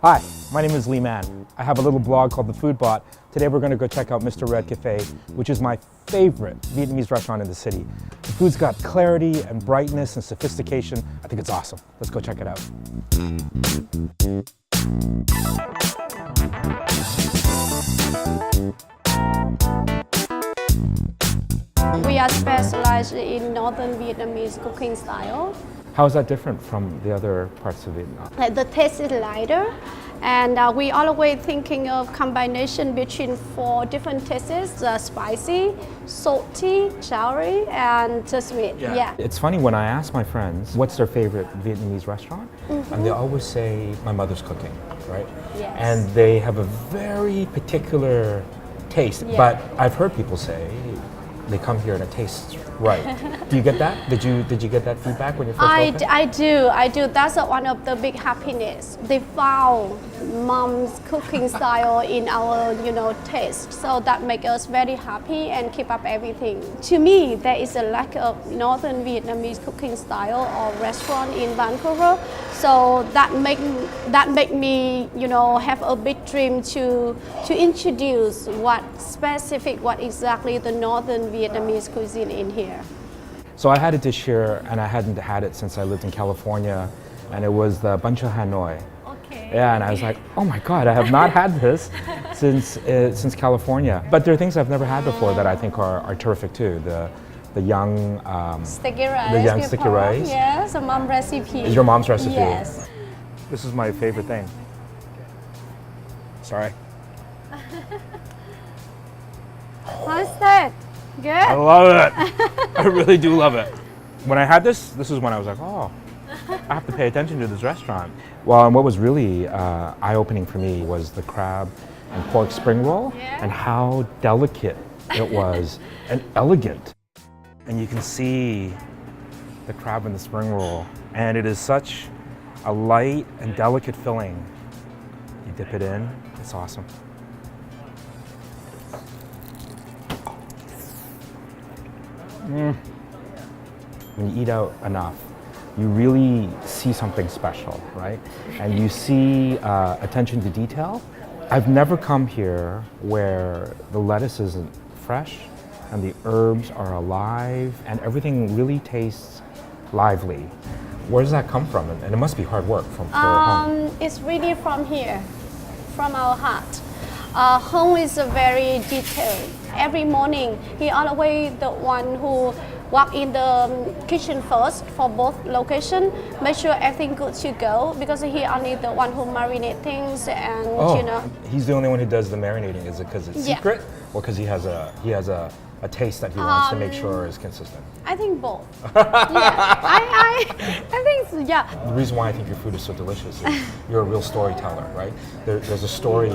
Hi, my name is Lee Mann. I have a little blog called TheFoodBot. Today we're going to go check out MrRedCafe, which is my favorite Vietnamese restaurant in the city. The food's got clarity and brightness and sophistication. I think it's awesome. Let's go check it out. We are specialized in Northern Vietnamese cooking style. How is that different from the other parts of Vietnam? The taste is lighter, and we always thinking of combination between 4 different tastes: spicy, salty, soury, and sweet. Yeah. It's funny when I ask my friends what's their favorite Vietnamese restaurant, and they always say my mother's cooking, right? Yes. And they have a very particular taste. Yeah. But I've heard people say they come here and it tastes right. Do you get that? Did you get that feedback when you first opened? I do. That's one of the big happiness. They found mom's cooking style in our, taste. So that makes us very happy and keep up everything. To me, there is a lack of Northern Vietnamese cooking style or restaurant in Vancouver. So that make me, have a big dream to introduce what exactly the Northern Vietnamese cuisine in here. So I had a dish here, and I hadn't had it since I lived in California, and it was the bun cho Hanoi. Okay. Yeah, and I was like, oh my God, I have not had this since California. But there are things I've never had before that I think are terrific too. The young sticky rice. The young sticky rice. Yes, a mom recipe. Is your mom's recipe? Yes. This is my favorite thing. Sorry. How's that? Good? I love it. I really do love it. When I had this is when I was like, oh, I have to pay attention to this restaurant. Well, and what was really eye-opening for me was the crab and pork spring roll, and how delicate it was and elegant. And you can see the crab and the spring roll, and it is such a light and delicate filling. You dip it in, it's awesome. When you eat out enough, you really see something special, right? And you see attention to detail. I've never come here where the lettuce isn't fresh and the herbs are alive and everything really tastes lively. Where does that come from? And it must be hard work for home. It's really from here, from our heart. Home is very detailed. Every morning, he always the one who walk in the kitchen first for both location, make sure everything good to go, because he only the one who marinate things and He's the only one who does the marinating. Is it because it's secret, or because he has a taste that he wants to make sure is consistent? I think both. I think so, yeah. The reason why I think your food is so delicious is you're a real storyteller, right? There's a story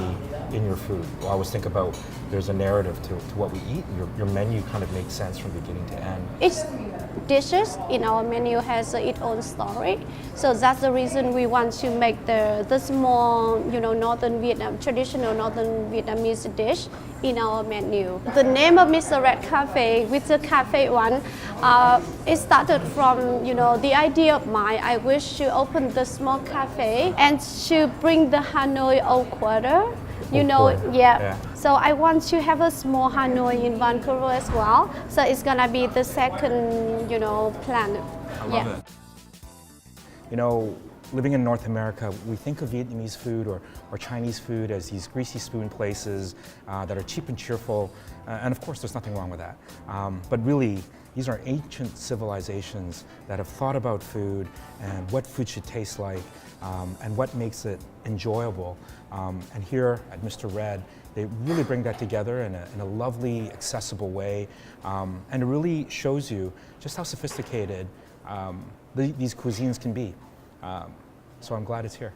in your food. I always think about there's a narrative to what we eat. Your menu kind of makes sense from beginning to end. Each dishes in our menu has its own story. So that's the reason we want to make the small, Northern Vietnam, traditional Northern Vietnamese dish in our menu. The name of MrRedCafe, with the cafe one, it started from, the idea of mine. I wish to open the small cafe and to bring the Hanoi Old Quarter. So I want to have a small Hanoi in Vancouver as well. So it's gonna be the second, plan. I love it. Living in North America, we think of Vietnamese food or Chinese food as these greasy spoon places that are cheap and cheerful. And of course, there's nothing wrong with that. But really, these are ancient civilizations that have thought about food and what food should taste like and what makes it enjoyable. And here at Mr. Red, they really bring that together in a lovely, accessible way. And it really shows you just how sophisticated these cuisines can be. So I'm glad it's here.